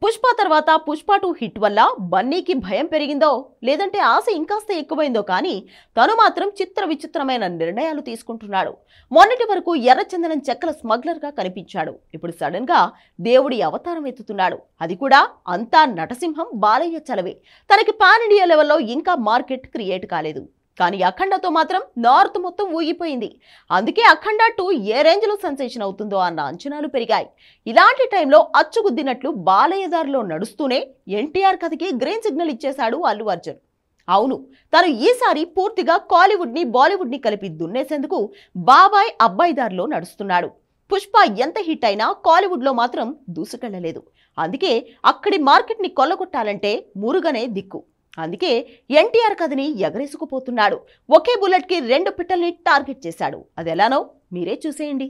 పుష్ప తర్వాత పుష్ప 2 హిట్ వల్ల బన్నీకి భయం పెరిగిందో లేదంటే ఆశ ఇంకాస్త ఎక్కువైందో కానీ తను మాత్రం చిత్ర విచిత్రమైన నిర్ణయాలు తీసుకుంటున్నాడు. మొన్నటి వరకు ఎర్రచందనం చెక్కల స్మగ్లర్ గా కనిపించాడు. ఇప్పుడు సడన్ గా దేవుడి అవతారం ఎత్తుతున్నాడు. అది కూడా అంతా నటసింహం బాలయ్య చలవే. తనకి పాన్ ఇండియా లెవెల్లో ఇంకా మార్కెట్ క్రియేట్ కాలేదు. కానీ అఖండతో మాత్రం నార్త్ మొత్తం ఊగిపోయింది. అందుకే అఖండ 2 ఏ రేంజ్ లో సెన్సేషన్ అవుతుందో అన్న అంచనాలు పెరిగాయి. ఇలాంటి టైంలో అచ్చుగుద్దినట్లు బాలయ్య దారిలో నడుస్తూనే ఎన్టీఆర్ కథకి గ్రీన్ సిగ్నల్ ఇచ్చేశాడు అల్లు అర్జున్. అవును, తను ఈసారి పూర్తిగా కాలీవుడ్ ని బాలీవుడ్ ని కలిపి దున్నేసేందుకు బాబాయ్ అబ్బాయి దారిలో నడుస్తున్నాడు. పుష్ప ఎంత హిట్ అయినా కాలీవుడ్ లో మాత్రం దూసుకెళ్లలేదు. అందుకే అక్కడి మార్కెట్ ని కొల్లగొట్టాలంటే మురుగనే దిక్కు. అందుకే ఎన్టీఆర్ కథని ఎగరేసుకుపోతున్నాడు. ఒకే బుల్లెట్ కి 2 పిట్టల్ని టార్గెట్ చేశాడు. అది ఎలానో మీరే చూసేయండి.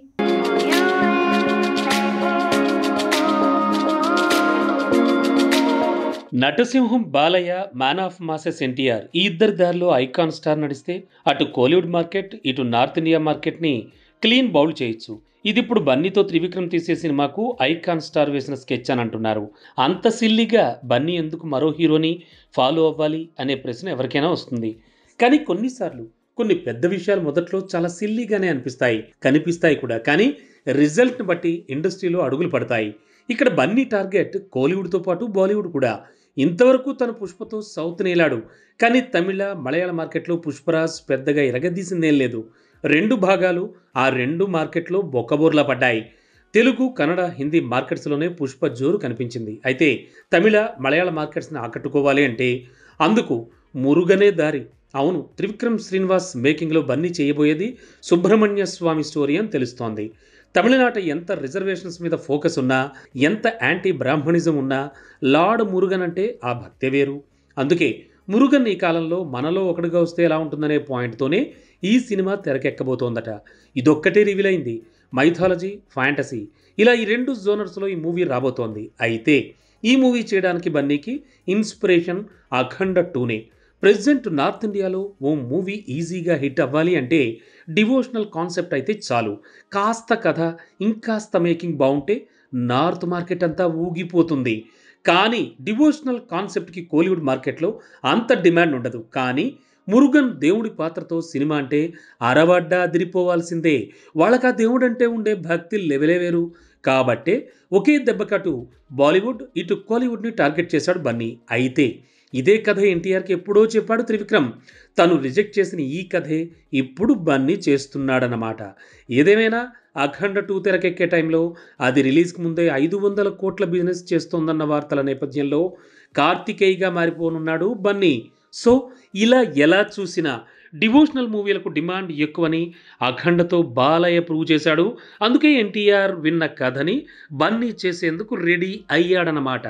నటసింహం Balayya, man of masses NTR ఈ ఇద్దరి దారిలో ఐకాన్ స్టార్ నడిస్తే అటు కోలీవుడ్ మార్కెట్ ఇటు నార్త్ ఇండియా మార్కెట్ని క్లీన్ బౌల్ చేయొచ్చు. ఇది ఇప్పుడు బన్నీతో త్రివిక్రమ్ తీసే సినిమాకు ఐకాన్ స్టార్ వేసిన స్కెచ్ అని అంటున్నారు. అంత సిల్లిగా బన్నీ ఎందుకు మరో హీరోని ఫాలో అవ్వాలి అనే ప్రశ్న ఎవరికైనా వస్తుంది. కానీ కొన్నిసార్లు కొన్ని పెద్ద విషయాలు మొదట్లో చాలా సిల్లీగానే కనిపిస్తాయి కూడా. కానీ రిజల్ట్ని బట్టి ఇండస్ట్రీలో అడుగులు పడతాయి. ఇక్కడ బన్నీ టార్గెట్ కోలీవుడ్తో పాటు బాలీవుడ్ కూడా. ఇంతవరకు తన పుష్పతో సౌత్ నేలాడు. కానీ తమిళ, మలయాళ మార్కెట్లో పుష్పరాజ్ పెద్దగా ఎరగదీసిందేం లేదు. 2 భాగాలు ఆ 2 మార్కెట్లో బొక్కబోర్లా పడ్డాయి. తెలుగు, కన్నడ, హిందీ మార్కెట్స్లోనే పుష్ప జోరు కనిపించింది. అయితే తమిళ, మలయాళ మార్కెట్స్ని ఆకట్టుకోవాలి అంటే అందుకు మురుగనే దారి. అవును, త్రివిక్రమ్ శ్రీనివాస్ మేకింగ్లో బన్నీ చేయబోయేది సుబ్రహ్మణ్య స్వామి స్టోరీ అని తెలుస్తోంది. తమిళనాట ఎంత రిజర్వేషన్స్ మీద ఫోకస్ ఉన్నా, ఎంత యాంటీ బ్రాహ్మణిజం ఉన్నా లార్డ్ మురుగన్ అంటే ఆ భక్తే వేరు. అందుకే మురుగన్ ఈ కాలంలో మనలో ఒకటిగా వస్తే ఎలా ఉంటుందనే పాయింట్తోనే ఈ సినిమా తెరకెక్కబోతోందట. ఇదొక్కటే రివీల్ అయింది. మైథాలజీ, ఫ్యాంటసీ ఇలా ఈ 2 జోనర్స్లో ఈ మూవీ రాబోతోంది. అయితే ఈ మూవీ చేయడానికి బన్నీకి ఇన్స్పిరేషన్ అఖండ 2నే. ప్రెజెంట్ నార్త్ ఇండియాలో ఓ మూవీ ఈజీగా హిట్ అవ్వాలి అంటే డివోషనల్ కాన్సెప్ట్ అయితే చాలు. కాస్త కథ, ఇంకాస్త మేకింగ్ బాగుంటే నార్త్ మార్కెట్ అంతా ఊగిపోతుంది. కానీ డివోషనల్ కాన్సెప్ట్కి కోలీవుడ్ మార్కెట్లో అంత డిమాండ్ ఉండదు. కానీ మురుగన్ దేవుడి పాత్రతో సినిమా అంటే అరవడ్డా అదిరిపోవాల్సిందే. వాళ్ళకి ఆ దేవుడు అంటే ఉండే భక్తి లెవెలే వేరు. కాబట్టే ఒకే దెబ్బకటు బాలీవుడ్ ఇటు కోలీవుడ్ని టార్గెట్ చేశాడు బన్నీ. అయితే ఇదే కథ ఎన్టీఆర్కి ఎప్పుడో చెప్పాడు త్రివిక్రమ్. తను రిజెక్ట్ చేసిన ఈ కథే ఇప్పుడు బన్నీ చేస్తున్నాడన్నమాట. ఏదేమైనా అఖండ 2 తెరకెక్కే టైంలో అది రిలీజ్కి ముందే 500 కోట్ల బిజినెస్ చేస్తోందన్న వార్తల నేపథ్యంలో కార్తికేయగా మారిపోనున్నాడు బన్నీ. సో ఇలా ఎలా చూసినా డివోషనల్ మూవీలకు డిమాండ్ ఎక్కువని అఖండతో బాలయ్య ప్రూవ్ చేశాడు. అందుకే ఎన్టీఆర్ విన్న కథని బన్నీ చేసేందుకు రెడీ అయ్యాడనమాట.